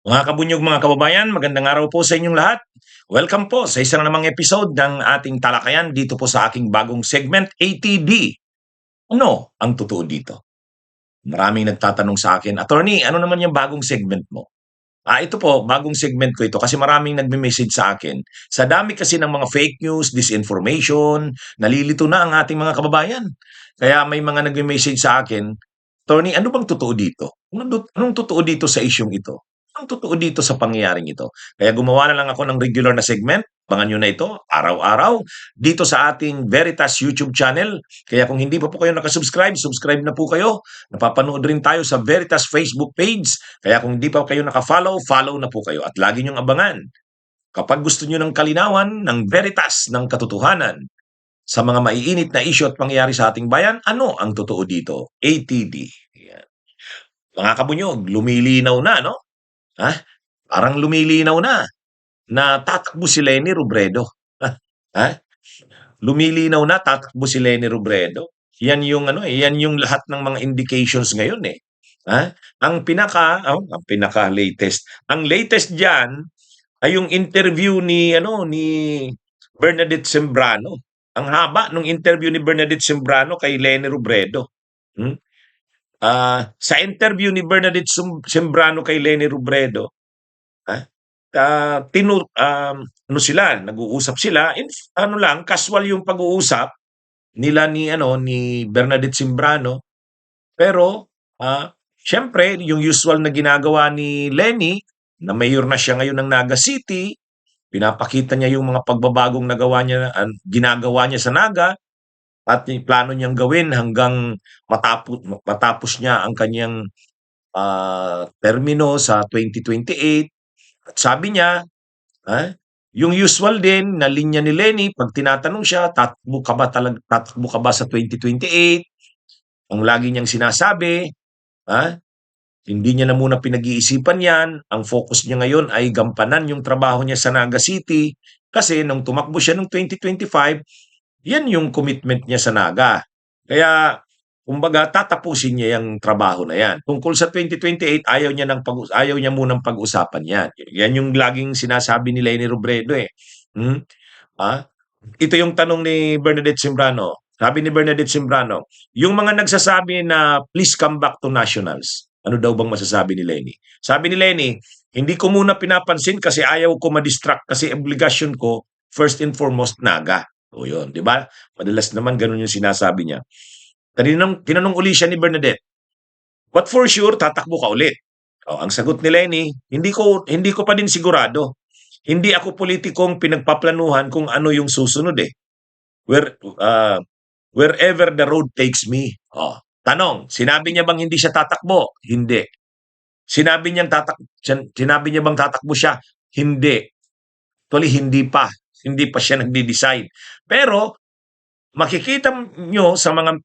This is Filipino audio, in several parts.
Mga kabunyog, mga kababayan, magandang araw po sa inyong lahat. Welcome po sa isang namang episode ng ating talakayan dito po sa aking bagong segment, ATD. Ano ang totoo dito? Maraming nagtatanong sa akin, Attorney, ano naman yung bagong segment mo? Ito po, bagong segment ko ito kasi maraming nagme-message sa akin. Sa dami kasi ng mga fake news, disinformation, nalilito na ang ating mga kababayan. Kaya may mga nagme-message sa akin, Tony, ano bang totoo dito? Anong totoo dito sa isyung ito? Anong totoo dito sa pangyayaring ito? Kaya gumawa na lang ako ng regular na segment. Abangan nyo na ito, araw-araw, dito sa ating Veritas YouTube channel. Kaya kung hindi pa po kayo nakasubscribe, subscribe na po kayo. Napapanood rin tayo sa Veritas Facebook page. Kaya kung hindi pa kayo nakafollow, follow na po kayo. At lagi nyong abangan. Kapag gusto nyo ng kalinawan, ng Veritas, ng katotohanan, sa mga maiinit na isyu at pangyayari sa ating bayan, ano ang totoo dito? ATD. Yan. Mga kabunyog, lumilinaw na, no? Ha? Parang lumilinaw na tatakbo si Leni Robredo. Ha? Lumilinaw na tatakbo si Leni Robredo. Yan yung yan yung lahat ng mga indications ngayon eh. Ha? Ang pinaka latest. Ang latest diyan ay yung interview ni Bernadette Sembrano. Ang haba ng interview ni Bernadette Sembrano kay Leni Robredo. Hmm? Sa interview ni Bernadette Sembrano kay Leni Robredo, ah, ano sila, nag-uusap sila, ano lang, casual yung pag-uusap nila ni Bernadette Sembrano, pero syempre, yung usual na ginagawa ni Leni, na mayor na siya ngayon ng Naga City, pinapakita niya yung mga pagbabagong ginagawa niya sa Naga at yung plano niyang gawin hanggang matapos niya ang kanyang termino sa 2028. At sabi niya, ah, yung usual din na linya ni Leni, pag tinatanong siya, tatakbo ka ba sa 2028? Ang lagi niyang sinasabi, ah, hindi niya na muna pinag-iisipan yan. Ang focus niya ngayon ay gampanan yung trabaho niya sa Naga City kasi nung tumakbo siya noong 2025, yan yung commitment niya sa Naga. Kaya, kumbaga, tatapusin niya yung trabaho na yan. Tungkol sa 2028, ayaw niya munang pag-usapan yan. Yan yung laging sinasabi ni Leni Robredo eh. Hmm? Ah, Ito yung tanong ni Bernadette Sembrano. Sabi ni Bernadette Sembrano, yung mga nagsasabi na please come back to nationals, ano daw bang masasabi ni Lenny? Sabi ni Lenny, hindi ko muna pinapansin kasi ayaw ko ma-distract kasi obligasyon ko first and foremost Naga. O yun, di ba? Madalas naman ganun yung sinasabi niya. Tinanong uli siya ni Bernadette, but for sure, tatakbo ka ulit. Ang sagot ni Lenny, hindi ko pa din sigurado. Hindi ako politikong pinagpaplanuhan kung ano yung susunod eh. Where, uh, wherever the road takes me. Tanong, sinabi niya bang hindi siya tatakbo? Hindi. Sinabi niya bang tatakbo siya? Hindi. Actually, hindi pa siya nagde-decide. Pero makikita nyo sa mga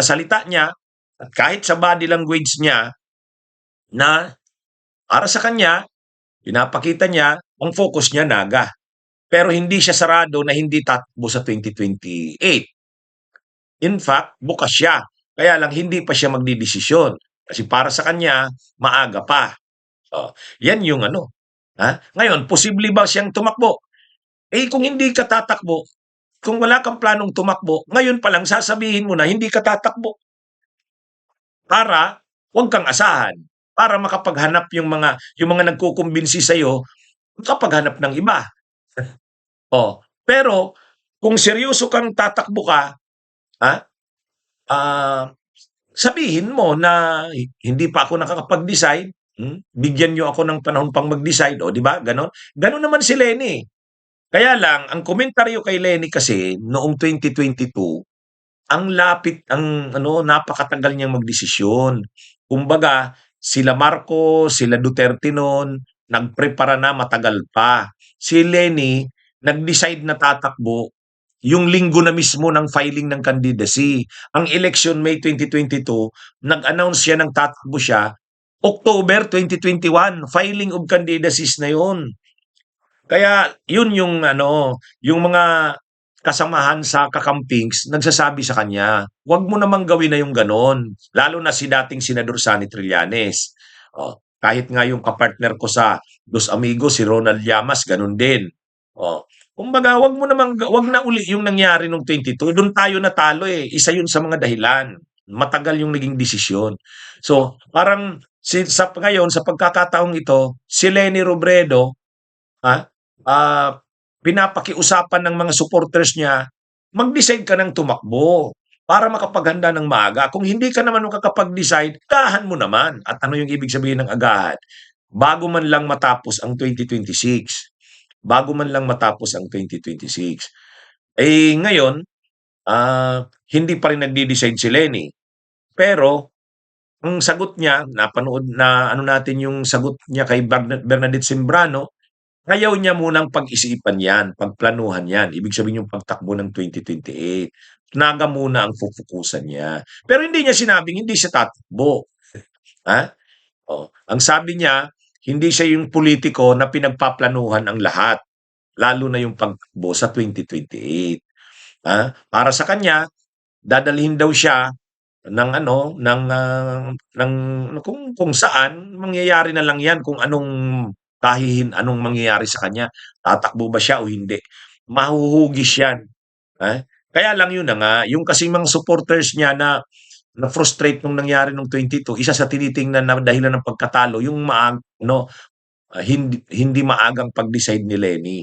salita niya at kahit sa body language niya na para sa kanya, pinapakita niya ang focus niya Naga. Pero hindi siya sarado na hindi tatakbo sa 2028. In fact, bukas siya. Kaya lang hindi pa siya magdidesisyon. Kasi para sa kanya, maaga pa. Yan yung ano. Ngayon, posible ba siyang tumakbo? Kung hindi ka tatakbo, kung wala kang planong tumakbo, ngayon pa lang sasabihin mo na hindi ka tatakbo. Para huwag kang asahan. Para makapaghanap yung mga nagkukumbinsi sa'yo, makapaghanap ng iba. Pero kung seryoso kang tatakbo ka, ha? Sabihin mo na hindi pa ako nakakapag-decide, bigyan niyo ako ng panahon pang mag-decide, o 'di ba, gano'n? Gano'n naman si Leni. Kaya lang ang komentaryo kay Leni kasi noong 2022, napakatagal niyang magdesisyon. Kumbaga, sila Marcos, sila Duterte no'n, nagprepara na matagal pa. Si Leni, nag-decide na tatakbo yung linggo na mismo ng filing ng candidacy. Ang election May 2022, nag-announce siya ng tatakbo siya October 2021, filing of candidacies na yun. Kaya yun yung mga kasamahan sa kakampings nagsasabi sa kanya, huwag mo namang gawin na yung ganon. Lalo na si dating Senador Sonny Trillanes. Kahit nga yung kapartner ko sa Dos Amigos, si Ronald Llamas, ganun din. Oh. Kumbaga, wag na uli yung nangyari nung 22. Doon tayo natalo eh. Isa yun sa mga dahilan. Matagal yung naging desisyon. So, parang ngayon, sa pagkakataong ito, si Leni Robredo, ha, ah, pinapakiusapan ng mga supporters niya, mag-decide ka ng tumakbo para makapaghanda ng maaga. Kung hindi ka naman makakapag-decide, agahan mo naman. At ano yung ibig sabihin ng agahan? Bago man lang matapos ang 2026. Bago man lang matapos ang 2026. Eh ngayon, hindi pa rin nagde-decide si Leni. Pero ang sagot niya, napanood na ano natin yung sagot niya kay Bernadette Sembrano, ayaw niya munang pag-isipan yan, pagplanuhan yan. Ibig sabihin yung pagtakbo ng 2028. Naga muna ang fufukusan niya. Pero hindi niya sinabing hindi siya tatakbo. Ha? Oh, ang sabi niya, hindi siya yung politiko na pinagpaplanuhan ang lahat, lalo na yung pagtakbo sa 2028. Para sa kanya, dadalhin daw siya ng ano, ng kung saan mangyayari na lang 'yan kung anong mangyayari sa kanya, tatakbo ba siya o hindi. Mahuhugis 'yan, kaya lang yun na nga, yung kasing mga supporters niya na na-frustrate nung nangyari nung 22, isa sa tinitingnan na dahilan ng pagkatalo yung hindi maagang pag-decide ni Leni.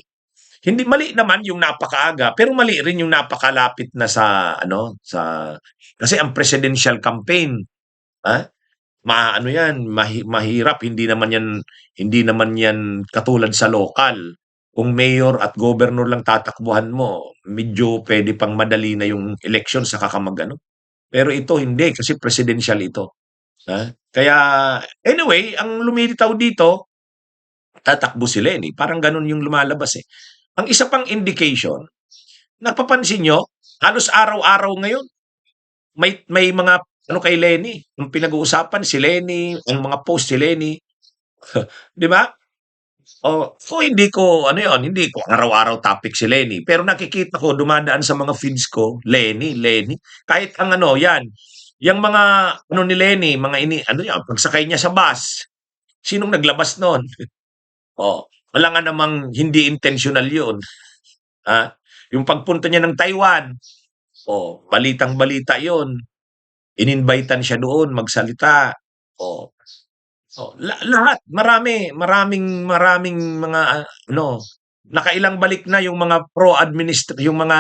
Hindi mali naman yung napakaaga, pero mali rin yung napakalapit na kasi ang presidential campaign, ah, ano yan, mahirap, hindi naman yan katulad sa lokal. Kung mayor at governor lang tatakbuhan mo, medyo pwede pang madali na yung election saka ka mag-ano. Pero ito hindi kasi presidential ito. Kaya anyway, ang lumilitaw dito, tatakbo si Leni. Parang ganun yung lumalabas eh. Ang isa pang indication, napapansin nyo, halos araw-araw ngayon, may mga ano kay Leni, yung pinag-uusapan si Leni, ang mga post si Leni, 'di ba? Hindi ko araw-araw topic si Leni, pero nakikita ko dumadaan sa mga feeds ko, Leni, Leni. Kahit ang ano, 'yan, yang mga ano ni Leni, mga ano 'yan, pagsakay niya sa bus, sinong naglabas nun? Wala nga namang hindi intentional 'yun, ah. Yung pagpunta niya ng Taiwan, balitang-balita 'yun. Ininvitan siya doon magsalita. Oh, lahat maraming mga nakailang balik na yung mga yung mga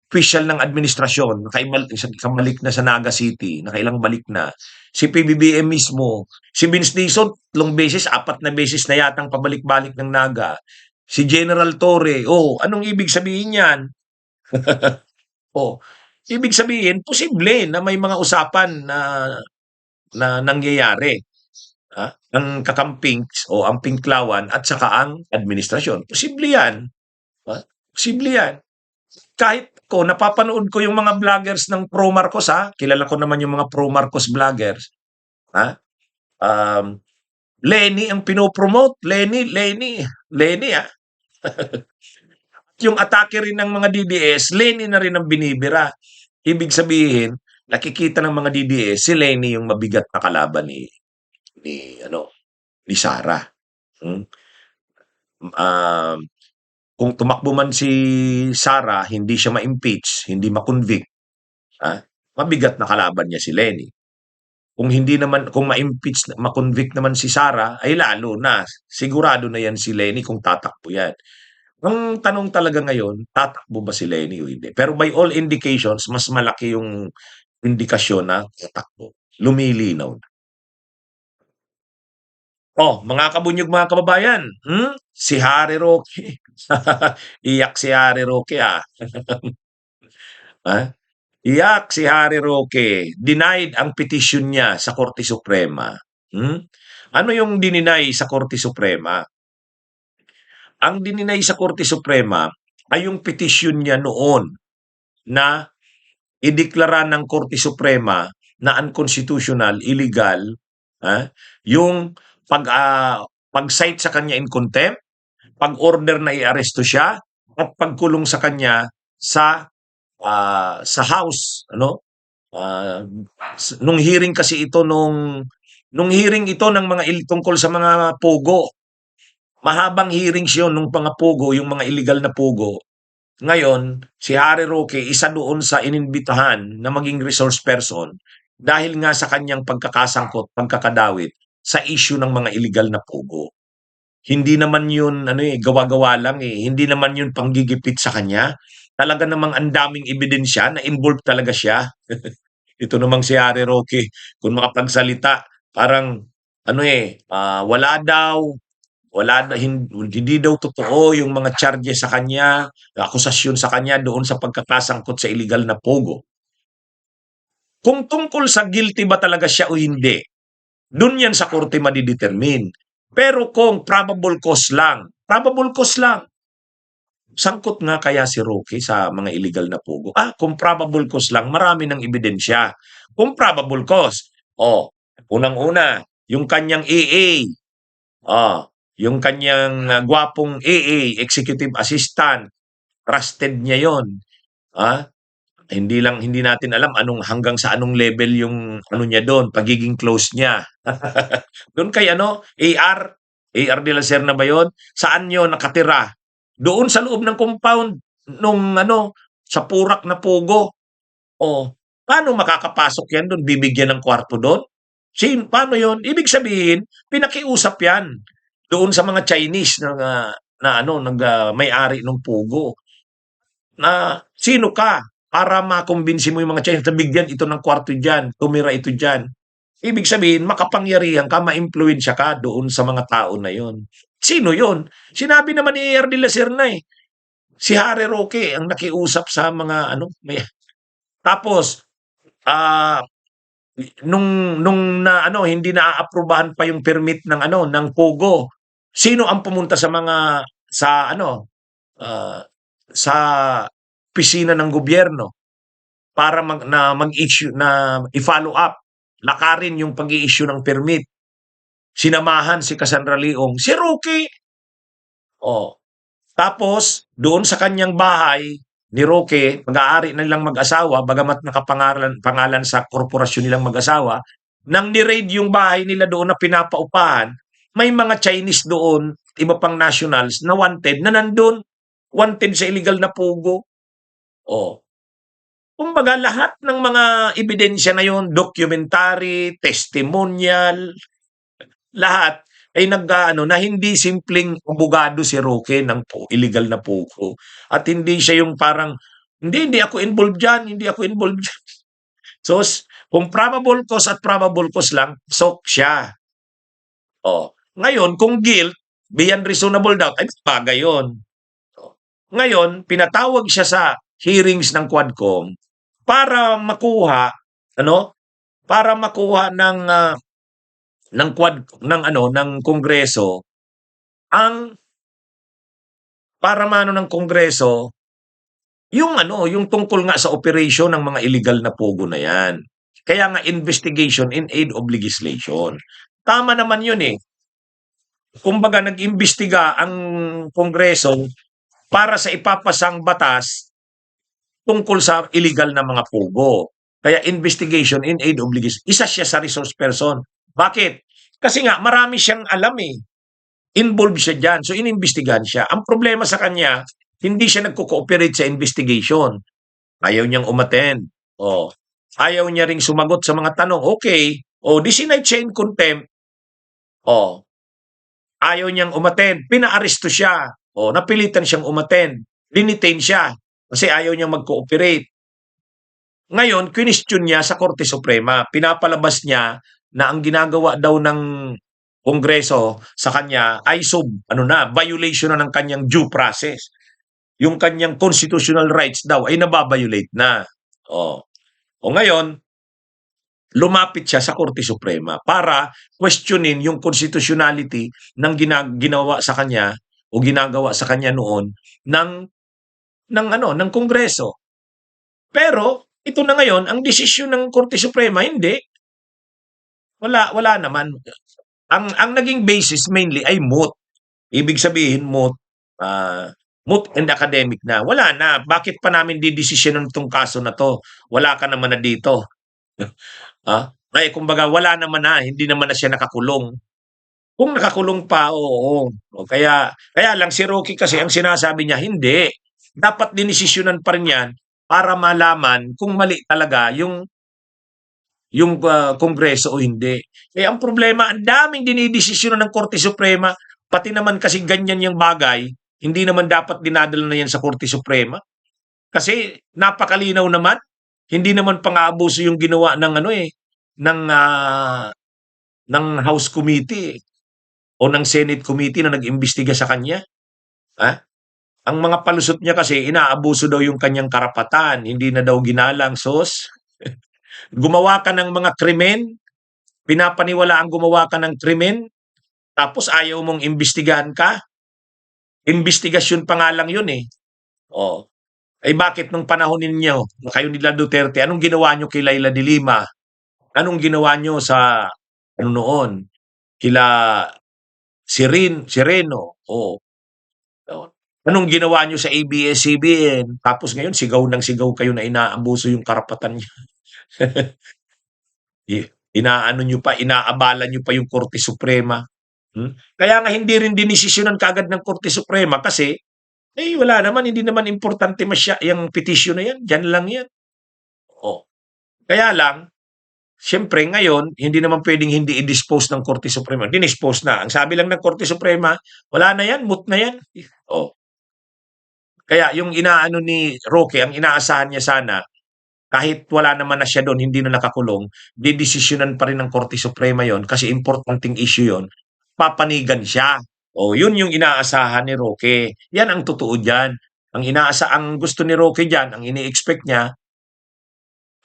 official ng administrasyon, nakabalik na sa Naga City, nakailang balik na. Si PBBM mismo, si Vince Dizon, 4 na beses na yatang pabalik-balik ng Naga. Si General Torre, anong ibig sabihin yan? Oh, ibig sabihin, posible na may mga usapan na nangyayari. Ang kakamping o ang Pinklawan at saka ang administrasyon. Posible yan. Posible yan. Kahit napapanood ko yung mga vloggers ng Pro Marcos, kilala ko naman yung mga Pro Marcos vloggers. Leni ang pinopromote. Leni. Yung atake rin ng mga DDS, Leni na rin ang binibira. Ibig sabihin, nakikita ng mga DDS, si Leni yung mabigat na kalaban ni Sara. Kung tumakbo man si Sara, hindi siya ma-impeach, hindi ma-convict, mabigat na kalaban niya si Leni. Kung ma-impeach, ma-convict naman si Sara, ay lalo na, sigurado na yan si Leni kung tatakbo yan. Ang tanong talaga ngayon, tatakbo ba si Leni o hindi? Pero by all indications, mas malaki yung indikasyon na tatakbo. Lumilinaw na. Mga kabunyog, mga kababayan, si Harry Roque. Iyak si Harry Roque, Iyak si Harry Roque. Denied ang petition niya sa Korte Suprema. Ano yung dininay sa Korte Suprema? Ang dininay sa Korte Suprema ay yung petition niya noon na ideklara ng Korte Suprema na unconstitutional, illegal, yung pag-cite sa kanya in contempt, pag-order na i-aresto siya, at pagkulong sa kanya sa House, nung hearing kasi ito nung Nung hearing ito ng mga tungkol sa mga pugo, mahabang hearings yun nung mga pugo, yung mga illegal na pugo. Ngayon, si Harry Roque, isa doon sa inimbitahan na maging resource person dahil nga sa kanyang pagkakasangkot, pagkakadawit sa issue ng mga illegal na pugo. Hindi naman yun ano eh, gawa-gawa lang eh. Hindi naman yun panggigipit sa kanya. Talaga namang ang daming ebidensya na involved talaga siya. Ito namang si Harry Roque, kung makapagsalita, parang ano eh, hindi daw totoo yung mga charges sa kanya, akusasyon sa kanya doon sa pagkakasangkot sa illegal na pogo. Kung tungkol sa guilty ba talaga siya o hindi, doon yan sa korte madidetermine. Pero kung probable cause lang, sangkot nga kaya si Roque sa mga illegal na pogo? Kung probable cause lang, marami ng ebidensya. Kung probable cause, unang-una, yung kanyang AA, yung kanyang gwapong AA, executive assistant, trusted niya yon. Ah, hindi natin alam hanggang sa anong level yung ano niya doon, pagiging close niya. Doon kay AR de la Serna ba yun? Saan yun nakatira? Doon sa loob ng compound nung sa Purak na Pugo. Paano makakapasok yan doon? Bibigyan ng kwarto doon? Paano yon? Ibig sabihin, pinakiusap yan doon sa mga Chinese na may-ari ng Pugo. Na sino ka para makumbinsi mo yung mga Chinese na bigyan ito ng kwarto dyan, tumira ito dyan. Ibig sabihin, makapangyarihan ka, ma-impluensya ka doon sa mga tao na yon. Sino yon? Sinabi naman ni AR de la Serna eh. Si Harry Roque ang nakiusap sa mga tapos ah hindi naaaprubahan pa yung permit ng ng Pogo. Sino ang pumunta sa ah, sa opisina ng gobyerno para mag-issue na i-follow up, lakarin yung pag-i-issue ng permit. Sinamahan si Cassandra Leong, si Roque. Oh, tapos doon sa kanyang bahay ni Roque, mag-aari na nilang mag-asawa, bagamat pangalan sa korporasyon nilang mag-asawa, nang ni-raid yung bahay nila doon na pinapaupahan, may mga Chinese doon, iba pang nationals na wanted na nandun. Wanted sa illegal na pugo. Kumbaga lahat ng mga ebidensya na yon, documentary, testimonial, lahat ay na hindi simpleng abogado si Roque ng illegal na pugo. At hindi siya yung parang, hindi ako involved dyan, hindi ako involved dyan. So, kung probable cause at probable cause lang, sok siya. Ngayon, kung guilt, beyond reasonable doubt, ay bagay yun. Ngayon, pinatawag siya sa hearings ng Quadcom para makuha ng Kongreso ang para mano ng Kongreso yung tungkol nga sa operation ng mga illegal na pogo na yan. Kaya nga investigation in aid of legislation. Tama naman yun eh. Kumbaga nag-imbestiga ang Kongreso para sa ipapasang batas tungkol sa illegal na mga pogo. Kaya investigation in aid of legislation. Isa siya sa resource person. Bakit? Kasi nga marami siyang alam eh. Involved siya dyan. So inimbestigahan siya. Ang problema sa kanya, hindi siya nagko-cooperate sa investigation. Ayaw niyang umattend. Ayaw niya ring sumagot sa mga tanong. Okay. Disinay siya in contempt. Ayaw niyang umattend. Pinaaresto siya. Napilitan siyang umattend. Dinitain siya. Kasi ayaw niyang mag-cooperate. Ngayon, question niya sa Korte Suprema. Pinapalabas niya na ang ginagawa daw ng Kongreso sa kanya ay violation na ng kanyang due process. Yung kanyang constitutional rights daw ay nababiolate na. Ngayon, lumapit siya sa Korte Suprema para questionin yung constitutionality ng ginawa sa kanya o ginagawa sa kanya noon ng Kongreso. Pero ito na ngayon ang desisyon ng Korte Suprema, hindi. Wala naman. Ang naging basis mainly ay moot. Ibig sabihin moot and academic na. Wala na. Bakit pa namin didesisyonan itong kaso na to? Wala ka naman na dito. Ay kumbaga wala naman na, hindi naman na siya nakakulong. Kung nakakulong pa, oo. O kaya lang si Rocky kasi ang sinasabi niya, hindi. Dapat dinesisyonan pa rin 'yan para malaman kung mali talaga yung Kongreso o hindi. Eh, ang problema, ang daming dinidesisyonan ng Korte Suprema, pati naman kasi ganyan yung bagay, hindi naman dapat dinadala na yan sa Korte Suprema. Kasi napakalinaw naman, hindi naman pang-aabuso yung ginawa ng ano eh, ng ng House Committee o ng Senate Committee na nag-imbestiga sa kanya. Ha? Ang mga palusot niya kasi inaabuso daw yung kanyang karapatan, hindi na daw ginalang sos. Gumawa ka ng mga krimen, pinapaniwalaang gumawa ka ng krimen, tapos ayaw mong imbestigahan ka. Investigasyon pa nga lang yun eh. Oh. Eh bakit nung panahon ninyo, kayo nila Duterte, anong ginawa nyo kay Laila de Lima? Anong ginawa nyo sa ano noon? Kila Sireno? Oh. Oh. Anong ginawa nyo sa ABS-CBN? Tapos ngayon sigaw ng sigaw kayo na inaabuso yung karapatan niya. Inaano nyo pa, inaabala nyo pa yung Korte Suprema. Kaya nga hindi rin dinesisyonan kaagad ng Korte Suprema kasi wala naman, hindi naman importante yung petition na yan. Diyan lang yan. Oh. Kaya lang, siyempre ngayon, hindi naman pwedeng hindi i-dispose ng Korte Suprema. Dinispose na. Ang sabi lang ng Korte Suprema, wala na yan, moot na yan. Oh. Kaya yung inaano ni Roque, ang inaasahan niya sana, kahit wala naman na siya doon, hindi na nakakulong, didesisyonan pa rin ng Korte Suprema yon kasi importanteng issue yon. Papanigan siya. O yun yung inaasahan ni Roque. Yan ang totoo diyan. Ang gusto ni Roque diyan, ang ini-expect niya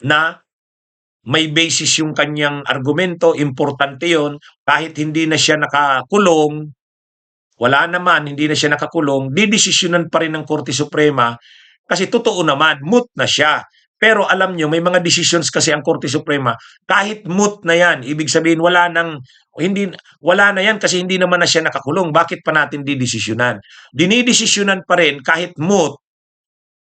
na may basis yung kanyang argumento, importante yon, kahit hindi na siya nakakulong, wala naman, hindi na siya nakakulong, didesisyonan pa rin ng Korte Suprema kasi totoo naman, moot na siya. Pero alam nyo, may mga decisions kasi ang Korte Suprema, kahit moot na yan, ibig sabihin wala na yan kasi hindi naman na siya nakakulong. Bakit pa natin didesisyonan? Dinidesisyonan pa rin kahit moot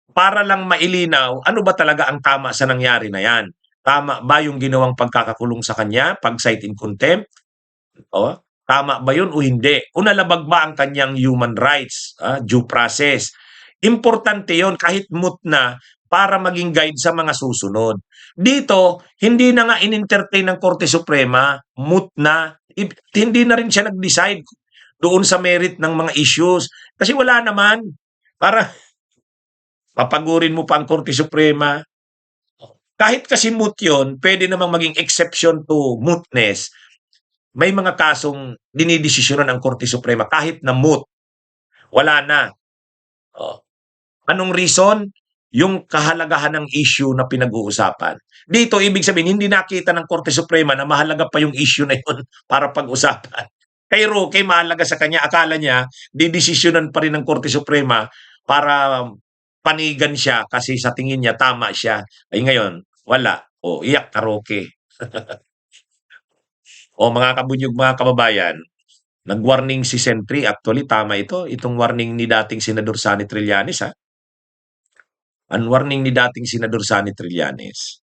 para lang mailinaw ano ba talaga ang tama sa nangyari na yan. Tama ba yung ginawang pagkakakulong sa kanya, pag-cite in contempt? O, tama ba yun o hindi? O nalabag ba ang kanyang human rights, due process? Importante yon kahit moot na para maging guide sa mga susunod. Dito, hindi na nga in-entertain ng Korte Suprema, moot na, hindi na rin siya nag-decide doon sa merit ng mga issues. Kasi wala naman. Para papagurin mo pa ang Korte Suprema. Kahit kasi moot yun, pwede namang maging exception to mootness. May mga kasong dinidesisyonan ng Korte Suprema kahit na moot. Wala na. Oh. Anong reason? Yung kahalagahan ng issue na pinag-uusapan. Dito, ibig sabihin, hindi nakita ng Korte Suprema na mahalaga pa yung issue na yun para pag-usapan. Kay Roque, mahalaga sa kanya. Akala niya, didesisyonan pa rin ng Korte Suprema para panigan siya kasi sa tingin niya tama siya. Ay ngayon, wala. O, iyak ka Roque. O mga kabunyog, mga kababayan, nag-warning si Sentry. Actually, tama ito. Itong warning ni dating Senador Sonny Trillanes, ha? Ang warning ni dating Senador Sonny Trillanes,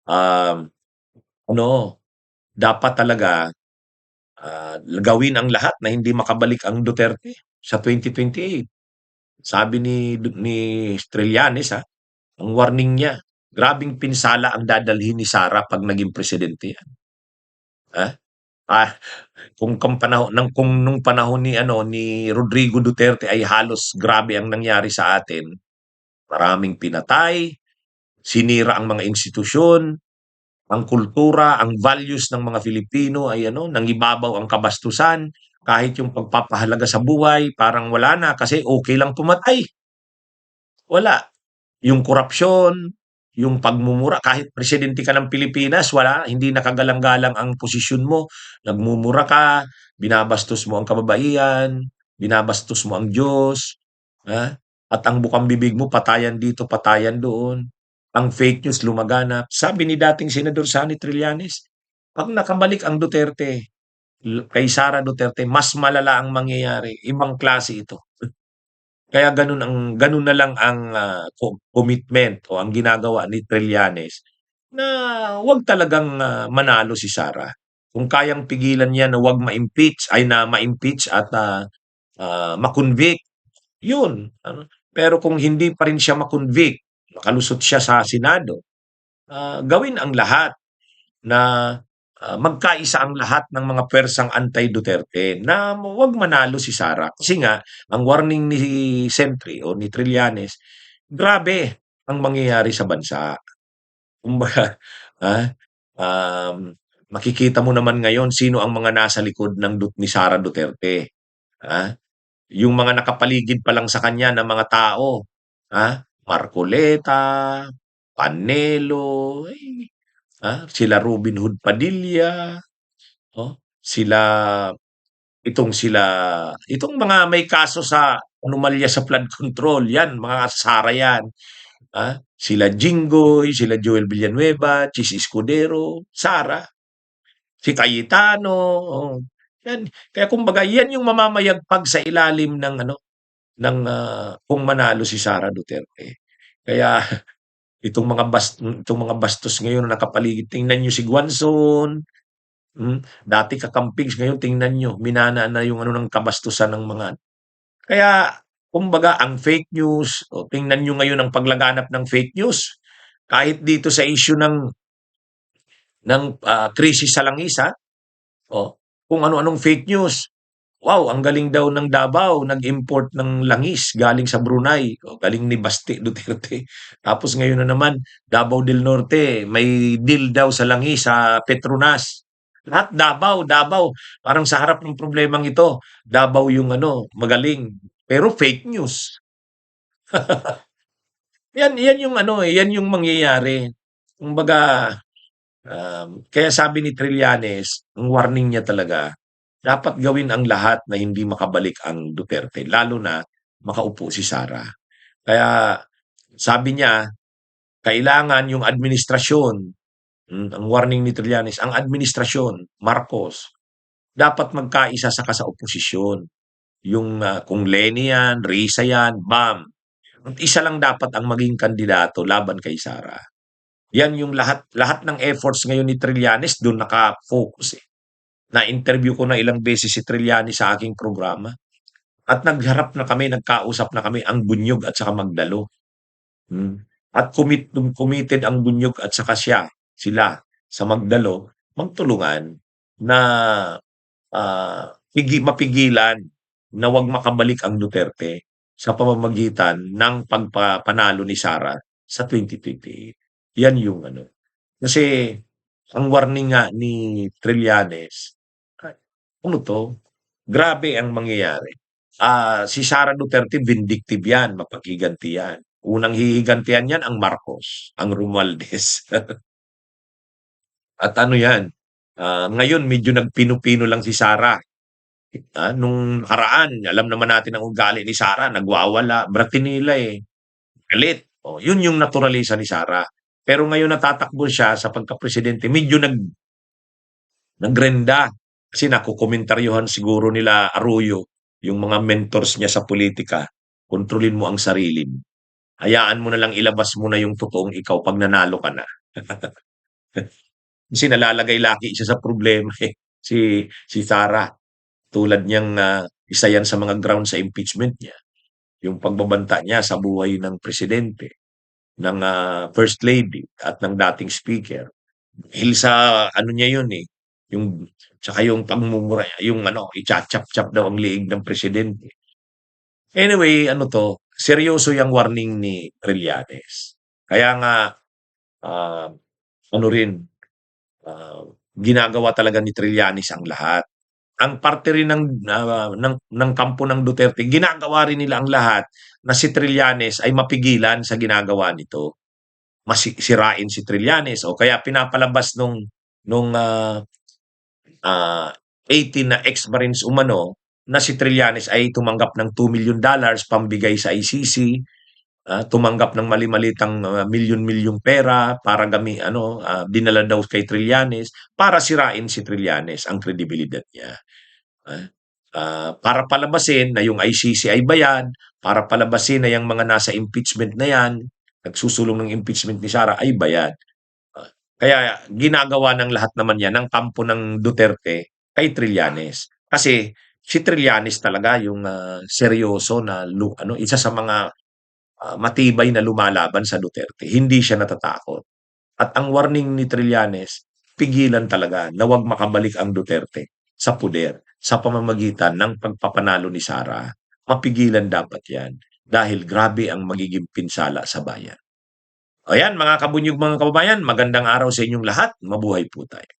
um, ano, dapat talaga gawin ang lahat na hindi makabalik ang Duterte sa 2028. Sabi ni Trillanes, ha, ang warning niya, grabing pinsala ang dadalhin ni Sara pag naging presidente yan. Ha? Ah, kung nung panahon ni Rodrigo Duterte ay halos grabe ang nangyari sa atin. Maraming pinatay, sinira ang mga institusyon, ang kultura, ang values ng mga Filipino ay nangibabaw ang kabastusan, kahit yung pagpapahalaga sa buhay, parang wala na kasi okay lang pumatay. Wala. Yung korupsyon, yung pagmumura, kahit presidente ka ng Pilipinas, wala, hindi nakagalang-galang ang posisyon mo. Nagmumura ka, binabastos mo ang kababaihan, binabastos mo ang Diyos, ha? At ang bukang bibig mo, patayan dito, patayan doon. Ang fake news lumaganap. Sabi ni dating Senador Sonny Trillanes, pag nakabalik ang Duterte, kay Sara Duterte, mas malala ang mangyayari. Ibang klase ito. Kaya ganun na lang ang commitment o ang ginagawa ni Trillanes na 'wag talagang, manalo si Sara. Kung kayang pigilan niya na 'wag ma-impeach ay na ma-impeach at, ma-convict, 'yun, ano. Pero kung hindi pa rin siya ma-convict, makalusot siya sa Senado, gawin ang lahat na, magkaisa ang lahat ng mga puwersang anti-Duterte na huwag manalo si Sara. Kasi nga ang warning ni Sentry o ni Trillanes, grabe ang mangyayari sa bansa. Kumbaga, ah, um, makikita mo naman ngayon sino ang mga nasa likod ng ni Sara Duterte, ah. Yung mga nakapaligid pa lang sa kanya na mga tao, Marcoleta, Panelo, sila Robin Hood Padilla, oh, itong mga may kaso sa anomalya sa flood control, yan mga Sara yan. Sila Jinggoy, sila Joel Villanueva, Chis Escudero, Sara, si Cayetano, oh, yan. Kaya kumbaga yan yung mamamayagpag sa ilalim ng ano, kung manalo si Sara Duterte. Kaya itong mga bastos ngayon na nakapaligid, tingnan niyo si Guanzon, dati kakamping, ngayon tingnan niyo minana na yung ano ng kabastusan ng mga kaya kumbaga ang fake news, o tingnan niyo ngayon ang paglaganap ng fake news. Kahit dito sa issue ng krisis sa langis, kung ano-anong fake news. Wow, ang galing daw ng Davao, nag-import ng langis galing sa Brunei, galing ni Basti Duterte. Tapos ngayon na naman, Davao del Norte, may deal daw sa langis sa Petronas. Lahat Davao, Davao. Parang sa harap ng problemang ito, Davao yung ano, magaling. Pero fake news. Yan yung ano, yan yung mangyayari. Kumbaga, kaya sabi ni Trillanes, ang warning niya talaga, dapat gawin ang lahat na hindi makabalik ang Duterte, lalo na makaupo si Sara. Kaya sabi niya, kailangan yung administrasyon, ang warning ni Trillanes, ang administrasyon, Marcos, dapat magkaisa sa oposisyon. Yung kung Leni yan, Risa yan, Bam. Isa lang dapat ang maging kandidato laban kay Sara. Yan yung lahat ng efforts ngayon ni Trillanes doon naka-focus. Na-interview ko na ilang beses si Trillanes sa aking programa at nagharap na kami, nagkausap na kami ang Bunyog at saka Magdalo. At committed ang Bunyog at saka sila sa Magdalo magtulungan na mapigilan na 'wag makabalik ang Duterte sa pamamagitan ng pagpapanalo ni Sara sa 2028. Yan yung ano. Kasi ang warning nga ni Trillanes, ay ano 'to, grabe ang mangyayari. Si Sara Duterte vindictive yan, mapaghiganti yan. Unang hihigantihan niyan ang Marcos, ang Romualdez. At ano yan, ngayon medyo nagpino-pino lang si Sara. Nung nakaraan, alam naman natin ang ugali ni Sara, nagwawala, bratinila eh, galit. Yun yung naturalisa ni Sara. Pero ngayon natatakbo siya sa pagka-presidente, medyo nagrenda. Kasi nakukomentaryuhan siguro nila Arroyo, yung mga mentors niya sa politika, kontrolin mo ang sarili mo. Hayaan mo na lang ilabas mo na yung totoong ikaw pag nanalo ka na. Kasi nalalagay lagi siya sa problema eh. Si Sara, tulad niyang isa yan sa mga ground sa impeachment niya. Yung pagbabanta niya sa buhay ng presidente, ng first lady at ng dating speaker. Dahil sa ano niya yun eh, yung tsaka yung pagmumura, yung ano, icha-chop-chop daw ang liig ng presidente. Anyway, ano 'to, seryoso yang warning ni Trillanes. Kaya nga, ah, ano rin, ginagawa talaga ni Trillanes ang lahat. Ang parte rin ng kampo ng Duterte, ginagawa rin nila ang lahat na si Trillanes ay mapigilan sa ginagawa nito. Sirain si Trillanes o kaya pinapalabas nung 18 na ex-Marines umano na si Trillanes ay tumanggap ng $2 million pambigay sa ICC, tumanggap ng mali-malitang milyon-milyong pera para dinala daw kay Trillanes para sirain si Trillanes, ang kredibilidad niya. Para palabasin na yung ICC ay bayad, para palabasin na yung mga nasa impeachment na yan, nagsusulong ng impeachment ni Sara ay bayad. Kaya ginagawa ng lahat naman 'yan ng kampo ng Duterte kay Trillanes. Kasi si Trillanes talaga yung, seryoso na isa sa mga, matibay na lumalaban sa Duterte. Hindi siya natatakot. At ang warning ni Trillanes, pigilan talaga na 'wag makabalik ang Duterte sa puder sa pamamagitan ng pagpapanalo ni Sara. Mapigilan dapat 'yan dahil grabe ang magiging pinsala sa bayan. Ayan mga kabunyog, mga kababayan, magandang araw sa inyong lahat. Mabuhay po tayo.